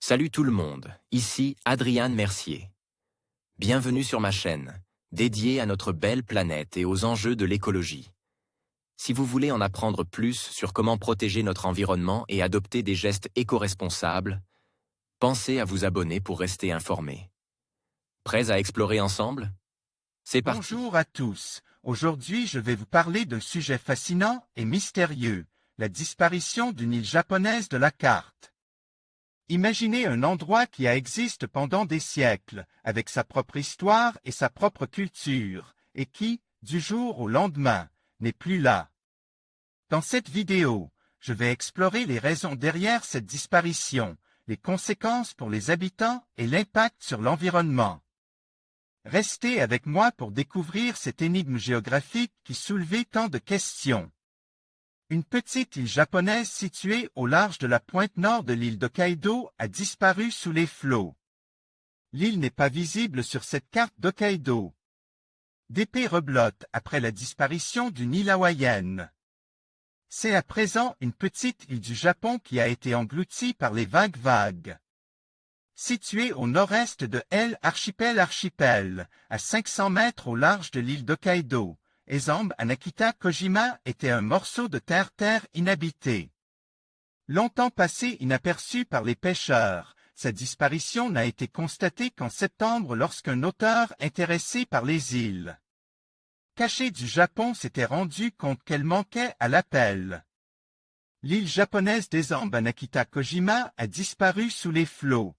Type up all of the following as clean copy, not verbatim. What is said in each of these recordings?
Salut tout le monde, ici Adrian Mercier. Bienvenue sur ma chaîne, dédiée à notre belle planète et aux enjeux de l'écologie. Si vous voulez en apprendre plus sur comment protéger notre environnement et adopter des gestes éco-responsables, pensez à vous abonner pour rester informé. Prêts à explorer ensemble? C'est parti. Bonjour à tous. Aujourd'hui, je vais vous parler d'un sujet fascinant et mystérieux, la disparition d'une île japonaise de la carte. Imaginez un endroit qui existe pendant des siècles, avec sa propre histoire et sa propre culture, et qui, du jour au lendemain, n'est plus là. Dans cette vidéo, je vais explorer les raisons derrière cette disparition, les conséquences pour les habitants et l'impact sur l'environnement. Restez avec moi pour découvrir cette énigme géographique qui soulevait tant de questions. Une petite île japonaise située au large de la pointe nord de l'île d'Hokkaido a disparu sous les flots. L'île n'est pas visible sur cette carte d'Hokkaido. D'épais reblotte après la disparition d'une île hawaïenne. C'est à présent une petite île du Japon qui a été engloutie par les vagues. Située au nord-est de l'archipel, à 500 mètres au large de l'île d'Hokkaido, Ezambe Anakita Kojima était un morceau de terre inhabité. Longtemps passé inaperçu par les pêcheurs, sa disparition n'a été constatée qu'en septembre lorsqu'un auteur intéressé par les îles cachées du Japon s'était rendu compte qu'elle manquait à l'appel. L'île japonaise d'Ezambe Anakita Kojima a disparu sous les flots.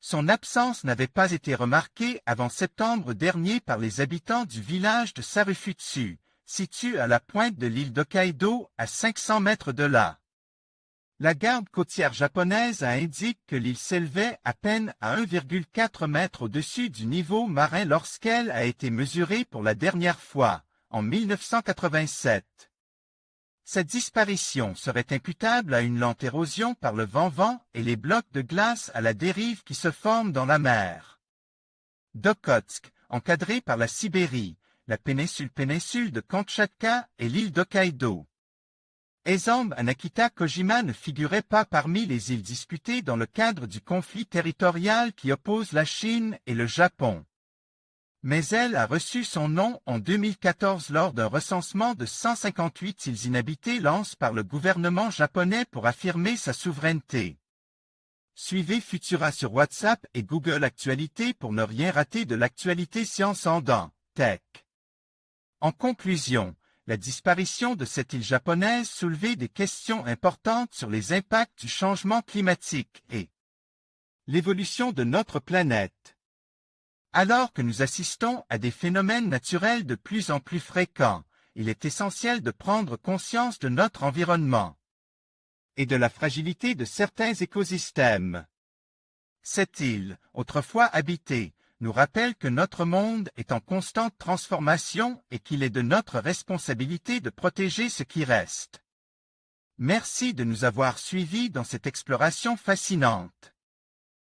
Son absence n'avait pas été remarquée avant septembre dernier par les habitants du village de Sarufutsu, situé à la pointe de l'île d'Hokkaido à 500 mètres de là. La garde côtière japonaise indique que l'île s'élevait à peine à 1,4 mètre au-dessus du niveau marin lorsqu'elle a été mesurée pour la dernière fois, en 1987. Cette disparition serait imputable à une lente érosion par le vent et les blocs de glace à la dérive qui se forment dans la mer d'Okhotsk, encadrée par la Sibérie, la péninsule de Kamtchatka et l'île d'Hokkaido. Ezambe Anakita Kojima ne figurait pas parmi les îles disputées dans le cadre du conflit territorial qui oppose la Chine et le Japon. Mais elle a reçu son nom en 2014 lors d'un recensement de 158 îles inhabitées lancé par le gouvernement japonais pour affirmer sa souveraineté. Suivez Futura sur WhatsApp et Google Actualité pour ne rien rater de l'actualité science en tech. En conclusion, la disparition de cette île japonaise soulevait des questions importantes sur les impacts du changement climatique et l'évolution de notre planète. Alors que nous assistons à des phénomènes naturels de plus en plus fréquents, il est essentiel de prendre conscience de notre environnement et de la fragilité de certains écosystèmes. Cette île, autrefois habitée, nous rappelle que notre monde est en constante transformation et qu'il est de notre responsabilité de protéger ce qui reste. Merci de nous avoir suivis dans cette exploration fascinante.